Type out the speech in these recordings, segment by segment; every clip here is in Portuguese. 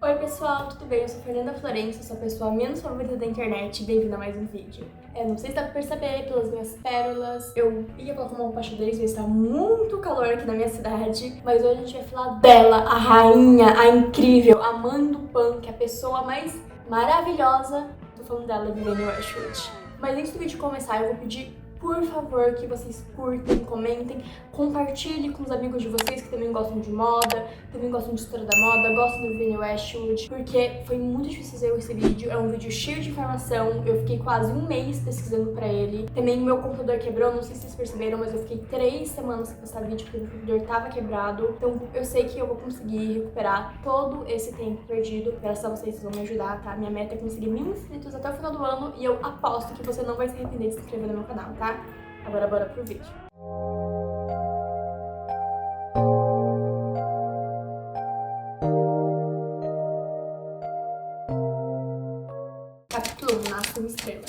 Oi pessoal, tudo bem? Eu sou Fernanda Florencio, sou a pessoa menos favorita da internet, bem-vinda a mais um vídeo. Não sei se dá pra perceber pelas minhas pérolas, eu ia colocar uma roupa xadrez, mas tá muito calor aqui na minha cidade, mas hoje a gente vai falar dela, a rainha, a incrível, a mãe do punk, a pessoa mais maravilhosa, tô falando dela, Vivienne Westwood. Mas antes do vídeo começar, eu vou pedir, por favor, que vocês curtem, comentem, compartilhem com os amigos de vocês que também gostam de moda, também gostam de história da moda, gostam do Vivienne Westwood, porque foi muito difícil fazer esse vídeo, é um vídeo cheio de informação, eu fiquei quase um mês pesquisando pra ele. Também meu computador quebrou, não sei se vocês perceberam, mas eu fiquei 3 semanas sem postar vídeo porque meu computador tava quebrado, então eu sei que eu vou conseguir recuperar todo esse tempo perdido, graças a vocês vão me ajudar, tá? Minha meta é conseguir 1000 inscritos até o final do ano e eu aposto que você não vai se arrepender de se inscrever no meu canal, tá? Agora bora pro vídeo. Capítulo 1, Nasce uma Estrela.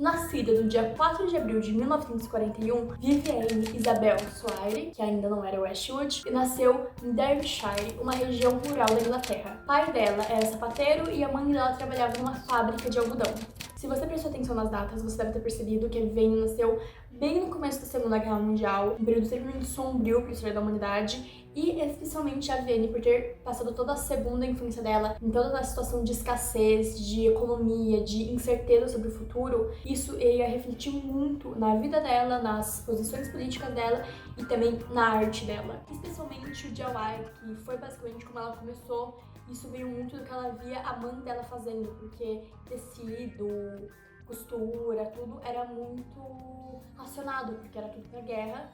Nascida no dia 4 de abril de 1941, Vivienne Isabel Soares, que ainda não era Westwood, e nasceu em Derbyshire, uma região rural da Inglaterra. O pai dela era sapateiro e a mãe dela trabalhava numa fábrica de algodão. Se você prestou atenção nas datas, você deve ter percebido que a Vivienne nasceu bem no começo da Segunda Guerra Mundial, um período extremamente sombrio para a história da humanidade, e especialmente a Vivienne por ter passado toda a segunda infância dela em toda a situação de escassez, de economia, de incerteza sobre o futuro. Isso ia refletir muito na vida dela, nas posições políticas dela e também na arte dela. Especialmente o DIY, que foi basicamente como ela começou. Isso veio muito do que ela via a mãe dela fazendo, porque tecido, costura, tudo era muito racionado, porque era tudo pra guerra.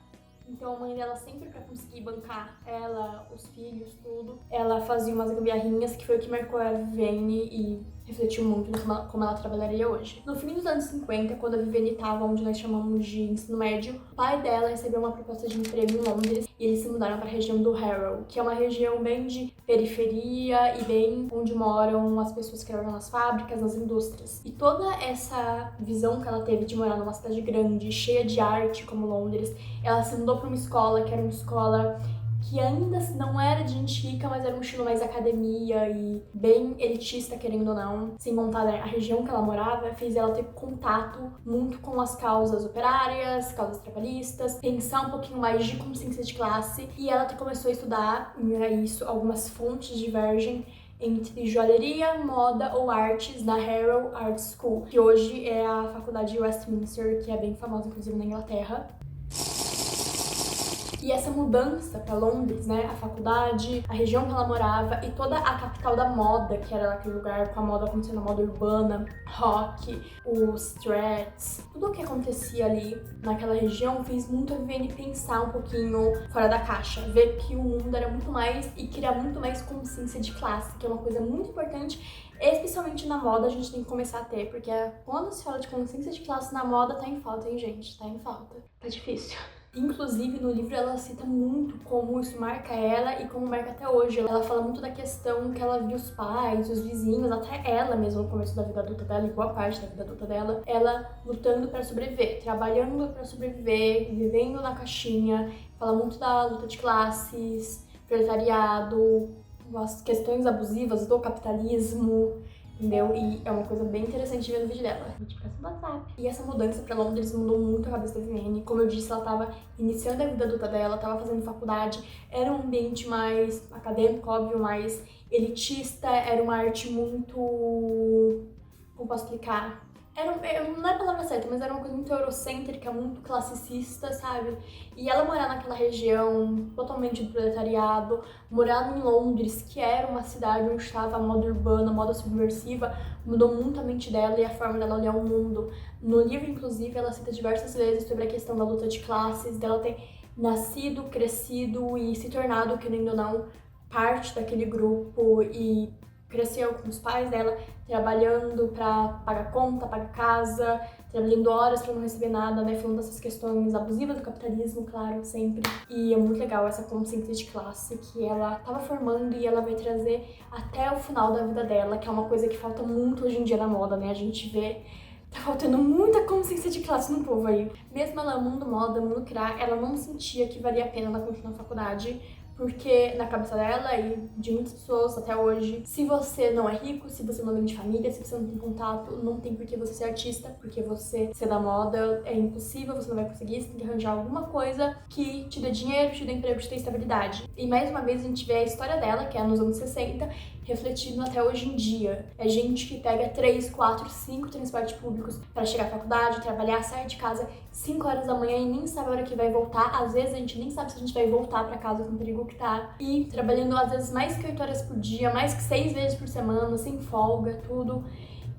Então a mãe dela sempre, pra conseguir bancar ela, os filhos, tudo, ela fazia umas gambiarrinhas, que foi o que marcou a Vivienne e refletiu muito no como ela trabalharia hoje. No fim dos anos 50, quando a Vivienne estava onde nós chamamos de ensino médio, o pai dela recebeu uma proposta de emprego em Londres e eles se mudaram para a região do Harrow, que é uma região bem de periferia e bem onde moram as pessoas que trabalham nas fábricas, nas indústrias. E toda essa visão que ela teve de morar numa cidade grande, cheia de arte como Londres, ela se mudou para uma escola que era uma escola que ainda não era de gente rica, mas era um estilo mais academia e bem elitista, querendo ou não. Sem contar, né, a região que ela morava fez ela ter contato muito com as causas operárias, causas trabalhistas, pensar um pouquinho mais de consciência de classe, e ela começou a estudar, isso, algumas fontes divergem entre joalheria, moda ou artes na Harrow Art School, que hoje é a faculdade de Westminster, que é bem famosa, inclusive, na Inglaterra. E essa mudança para Londres, né, a faculdade, a região que ela morava e toda a capital da moda, que era naquele lugar, com a moda acontecendo, a moda urbana, rock, os threads, tudo o que acontecia ali naquela região fez muito a Vivienne pensar um pouquinho fora da caixa, ver que o mundo era muito mais e criar muito mais consciência de classe, que é uma coisa muito importante. Especialmente na moda, a gente tem que começar a ter, porque quando se fala de consciência de classe na moda, tá em falta, hein, gente? Tá em falta. Tá difícil. Inclusive, no livro ela cita muito como isso marca ela e como marca até hoje. Ela fala muito da questão que ela viu os pais, os vizinhos, até ela mesma no começo da vida adulta dela, e boa parte da vida adulta dela, ela lutando pra sobreviver, trabalhando pra sobreviver, vivendo na caixinha. Fala muito da luta de classes, proletariado, as questões abusivas do capitalismo, entendeu? E é uma coisa bem interessante ver no vídeo dela. Vou te passar no WhatsApp. E essa mudança pra Londres mudou muito a cabeça da Vivienne. Como eu disse, ela tava iniciando a vida adulta dela, tava fazendo faculdade, era um ambiente mais acadêmico, óbvio, mais elitista, era uma arte muito... como posso explicar? Não é a palavra certa, mas era uma coisa muito eurocêntrica, muito classicista, sabe? E ela morar naquela região totalmente do proletariado, morar em Londres, que era uma cidade onde estava a moda urbana, a moda subversiva, mudou muito a mente dela e a forma dela olhar o mundo. No livro, inclusive, ela cita diversas vezes sobre a questão da luta de classes, dela ter nascido, crescido e se tornado, querendo ou não, parte daquele grupo e cresceu com os pais dela trabalhando pra pagar conta, pagar casa, trabalhando horas pra não receber nada, né, falando dessas questões abusivas do capitalismo, claro, sempre. E é muito legal essa consciência de classe que ela tava formando e ela vai trazer até o final da vida dela, que é uma coisa que falta muito hoje em dia na moda, né, a gente vê tá faltando muita consciência de classe no povo aí. Mesmo ela amando moda, amando criar, ela não sentia que valia a pena ela continuar na faculdade Porque na cabeça dela e de muitas pessoas até hoje, se você não é rico, se você não vem de família, se você não tem contato, não tem por que você ser artista, porque você ser da moda é impossível, você não vai conseguir, você tem que arranjar alguma coisa que te dê dinheiro, te dê emprego, te dê estabilidade. E mais uma vez a gente vê a história dela, que é nos anos 60, refletindo até hoje em dia. É gente que pega 3, 4, 5 transportes públicos para chegar à faculdade, trabalhar, sair de casa 5 horas da manhã e nem sabe a hora que vai voltar. Às vezes a gente nem sabe se a gente vai voltar para casa com o perigo que tá. E trabalhando às vezes mais que 8 horas por dia, mais que 6 vezes por semana, sem folga, tudo.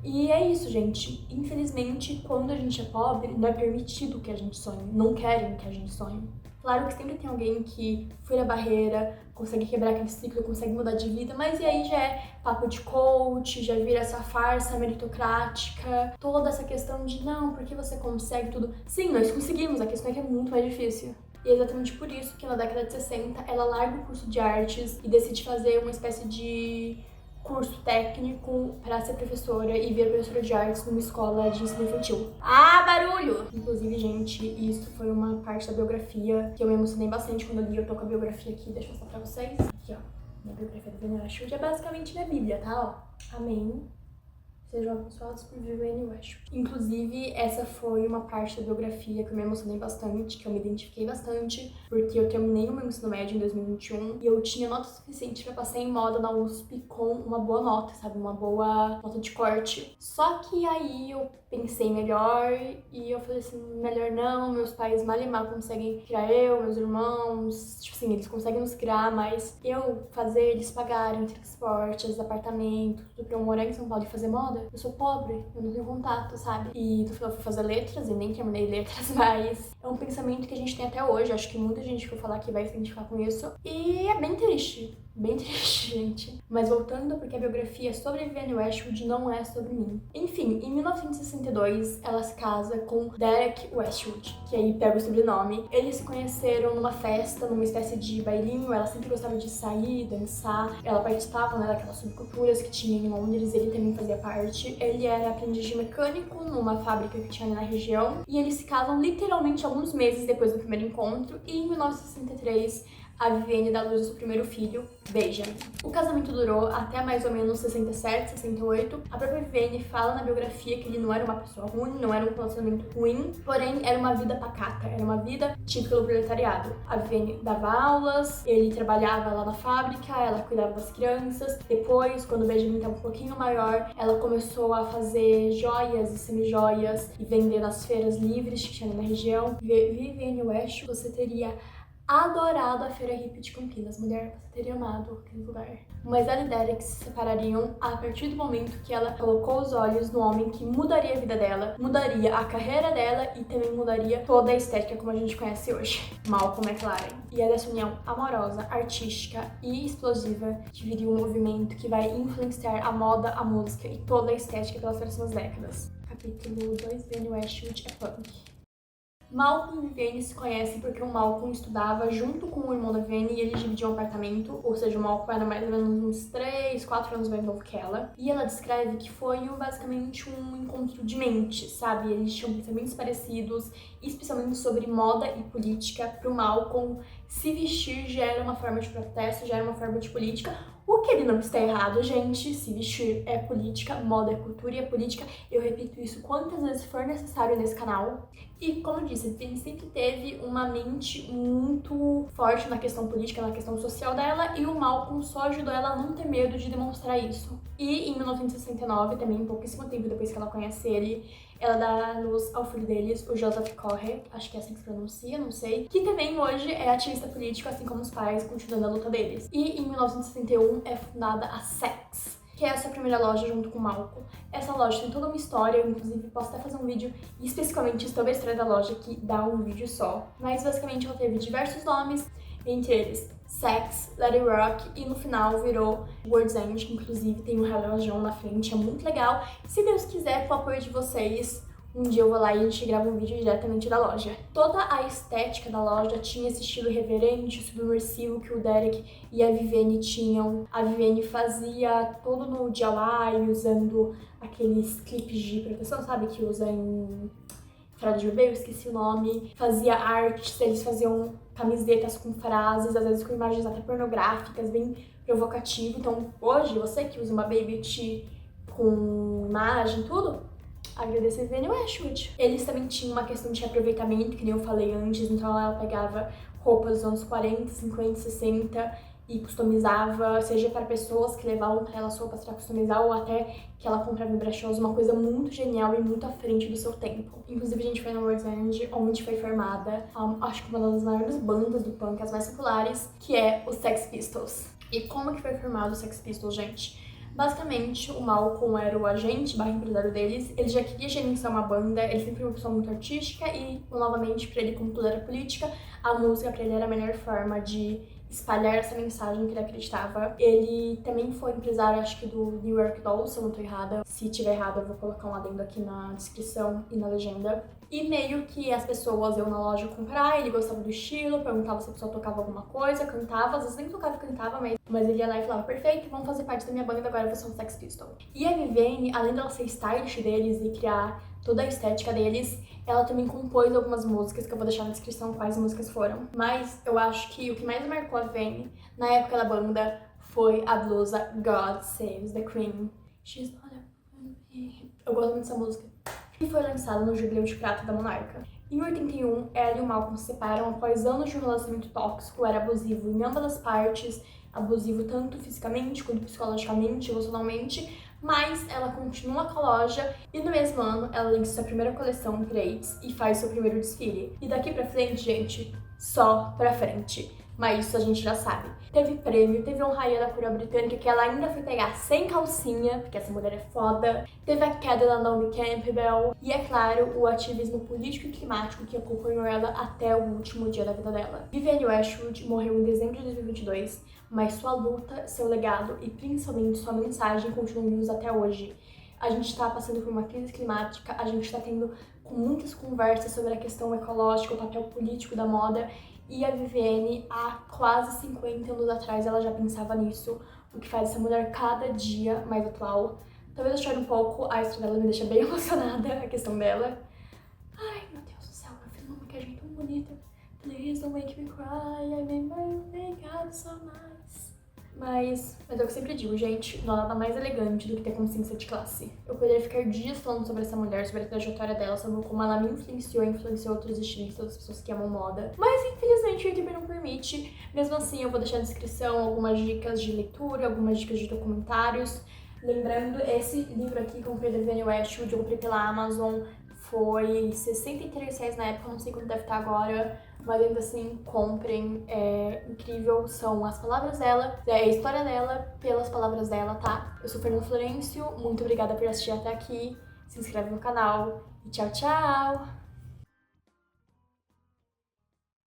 E é isso, gente. Infelizmente, quando a gente é pobre, não é permitido que a gente sonhe. Não querem que a gente sonhe. Claro que sempre tem alguém que fura a barreira, consegue quebrar aquele ciclo, consegue mudar de vida, mas e aí já é papo de coach, já vira essa farsa meritocrática, toda essa questão de não, porque você consegue tudo. Sim, nós conseguimos, a questão é que é muito mais difícil. E é exatamente por isso que na década de 60 ela larga o curso de artes e decide fazer uma espécie de curso técnico para ser professora e vir professora de artes numa escola de ensino infantil. Ah, barulho! Inclusive, gente, isso foi uma parte da biografia que eu me emocionei bastante quando eu li. Eu tô com a biografia aqui, deixa eu mostrar pra vocês. Aqui, ó. Minha biografia da Vivienne Westwood é basicamente minha bíblia, tá? Ó. Amém. Sejam abençoados por Vivienne Westwood. Inclusive, essa foi uma parte da biografia que eu me emocionei bastante, que eu me identifiquei bastante, porque eu terminei o meu ensino médio em 2021 e eu tinha nota suficiente pra passar em moda na USP com uma boa nota, sabe? Uma boa nota de corte. Só que aí eu pensei melhor e eu falei assim, melhor não, meus pais mal e mal conseguem criar eu, meus irmãos, tipo assim, eles conseguem nos criar, mas eu fazer eles pagarem transportes, apartamento, tudo pra eu morar em São Paulo e fazer moda, eu sou pobre, eu não tenho contato, sabe? E no final eu fui fazer letras e nem terminei letras, mas é um pensamento que a gente tem até hoje, acho que muita gente que eu falar aqui vai se identificar com isso, e é bem triste. Bem triste, gente. Mas voltando, porque a biografia sobre Vivienne Westwood não é sobre mim. Enfim, em 1962, ela se casa com Derek Westwood, que aí pega o sobrenome. Eles se conheceram numa festa, numa espécie de bailinho. Ela sempre gostava de sair, dançar. Ela participava, né, daquelas subculturas que tinha em Londres. Ele também fazia parte. Ele era aprendiz de mecânico numa fábrica que tinha ali na região. E eles se casam literalmente alguns meses depois do primeiro encontro. E em 1963, a Vivienne dá luz ao seu primeiro filho, Benjamin. O casamento durou até mais ou menos 67, 68. A própria Vivienne fala na biografia que ele não era uma pessoa ruim, não era um relacionamento ruim, porém era uma vida pacata, era uma vida típica do proletariado. A Vivienne dava aulas, ele trabalhava lá na fábrica, ela cuidava das crianças. Depois, quando o Benjamin estava um pouquinho maior, ela começou a fazer joias e semi-joias e vender nas feiras livres que tinha na região. Vivienne Westwood, você teria adorado a Feira Hippie de Campinas, mulher, você teria amado aquele lugar. Mas ela e Derek se separariam a partir do momento que ela colocou os olhos no homem que mudaria a vida dela, mudaria a carreira dela e também mudaria toda a estética como a gente conhece hoje, Malcolm McLaren. E é dessa união amorosa, artística e explosiva que viria um movimento que vai influenciar a moda, a música e toda a estética pelas próximas décadas. Capítulo 2, Vivienne Westwood é punk. Malcolm e Vivienne se conhecem porque o Malcolm estudava junto com o irmão da Vivienne e eles dividiam um apartamento, ou seja, o Malcolm era mais ou menos uns 3, 4 anos mais novo que ela. E ela descreve que foi basicamente um encontro de mente, sabe? Eles tinham pensamentos parecidos, especialmente sobre moda e política. Pro Malcolm, se vestir já era uma forma de protesto, já era uma forma de política. O que ele não está errado, gente, se vestir é política, moda é cultura e é política. Eu repito isso quantas vezes for necessário nesse canal. E, como eu disse, ele sempre teve uma mente muito forte na questão política, na questão social dela, e o Malcolm só ajudou ela a não ter medo de demonstrar isso. E em 1969, também pouquíssimo tempo depois que ela conhece ele, ela dá luz ao filho deles, o Joseph Corrie, acho que é assim que se pronuncia, não sei, que também hoje é ativista político, assim como os pais, continuando a luta deles. E em 1961 é fundada a Saks, que é a sua primeira loja junto com o Malcolm. Essa loja tem toda uma história, eu inclusive posso até fazer um vídeo especificamente sobre a história da loja, que dá um vídeo só. Mas basicamente ela teve diversos nomes, entre eles Saks, Let It Rock, e no final virou World's End, que inclusive tem um relógio na frente, é muito legal. Se Deus quiser, com o apoio de vocês, um dia eu vou lá e a gente grava um vídeo diretamente da loja. Toda a estética da loja tinha esse estilo irreverente, submersivo que o Derek e a Vivienne tinham. A Vivienne fazia todo no DIY, usando aqueles clipes de proteção, sabe? Que usa em fralda de bebê, eu esqueci o nome, fazia artes, eles faziam camisetas com frases, às vezes com imagens até pornográficas, bem provocativo. Então, hoje, você que usa uma Baby Tee com imagem, tudo, agradeço a Vivienne Westwood. Eles também tinham uma questão de reaproveitamento, que nem eu falei antes, então ela pegava roupas dos anos 40, 50, 60 e customizava, seja para pessoas que levavam para ela as roupas para customizar ou até que ela comprava em brechós, uma coisa muito genial e muito à frente do seu tempo. Inclusive, a gente foi na World's End, onde foi formada, acho que uma das maiores bandas do punk, as mais populares, que é os Sex Pistols. E como que foi formado os Sex Pistols, gente? Basicamente, o Malcolm era o agente barra empresário deles, ele já queria gerenciar uma banda, ele sempre foi uma pessoa muito artística e, novamente, pra ele, como tudo era política, a música pra ele era a melhor forma de espalhar essa mensagem que ele acreditava. Ele também foi empresário, acho que do New York Dolls, se eu não tô errada. Se tiver errado, eu vou colocar um adendo aqui na descrição e na legenda. E meio que as pessoas iam na loja comprar, ele gostava do estilo, perguntava se a pessoa tocava alguma coisa, cantava, às vezes nem tocava e cantava, mas ele ia lá e falava, perfeito, vamos fazer parte da minha banda, agora eu vou ser um Sex Pistol. E a Vivienne, além dela ser stylist deles e criar toda a estética deles, ela também compôs algumas músicas, que eu vou deixar na descrição quais músicas foram. Mas eu acho que o que mais marcou a Vivienne, na época da banda, foi a blusa God Saves the Queen. She's not a... Eu gosto muito dessa música. E foi lançada no Jubileu de Prata da Monarca. Em 81, ela e o Malcolm se separam após anos de um relacionamento tóxico, era abusivo em ambas as partes, abusivo tanto fisicamente quanto psicologicamente, emocionalmente, mas ela continua com a loja e no mesmo ano ela lança sua primeira coleção Grades e faz seu primeiro desfile. E daqui pra frente, gente, só pra frente. Mas isso a gente já sabe. Teve prêmio, teve um rainha da coroa britânica que ela ainda foi pegar sem calcinha, porque essa mulher é foda. Teve a queda da Naomi Campbell. E, é claro, o ativismo político e climático que acompanhou ela até o último dia da vida dela. Vivienne Westwood morreu em dezembro de 2022, mas sua luta, seu legado e principalmente sua mensagem continuam vivos até hoje. A gente está passando por uma crise climática, a gente está tendo muitas conversas sobre a questão ecológica, o papel político da moda. E a Vivienne, há quase 50 anos atrás, ela já pensava nisso, o que faz essa mulher cada dia mais atual. Talvez eu chore um pouco, a história dela me deixa bem emocionada, a questão dela. Ai, meu Deus do céu, eu fiz uma maquiagem tão bonita. Please don't make me cry, I remember you think I'm so nice. Mas é o que eu sempre digo, gente, não há nada mais elegante do que ter consciência de classe. Eu poderia ficar dias falando sobre essa mulher, sobre a trajetória dela, sobre como ela me influenciou e influenciou outros estilistas, outras pessoas que amam moda. Mas infelizmente o YouTube não permite. Mesmo assim, eu vou deixar na descrição algumas dicas de leitura, algumas dicas de documentários. Lembrando, esse livro aqui que eu comprei da Vivienne Westwood, eu comprei pela Amazon, foi R$63 na época, não sei quanto deve estar agora, mas ainda assim, comprem, é incrível, são as palavras dela, é a história dela, pelas palavras dela, tá? Eu sou Fernanda Florencio, muito obrigada por assistir até aqui, se inscreve no canal e tchau, tchau!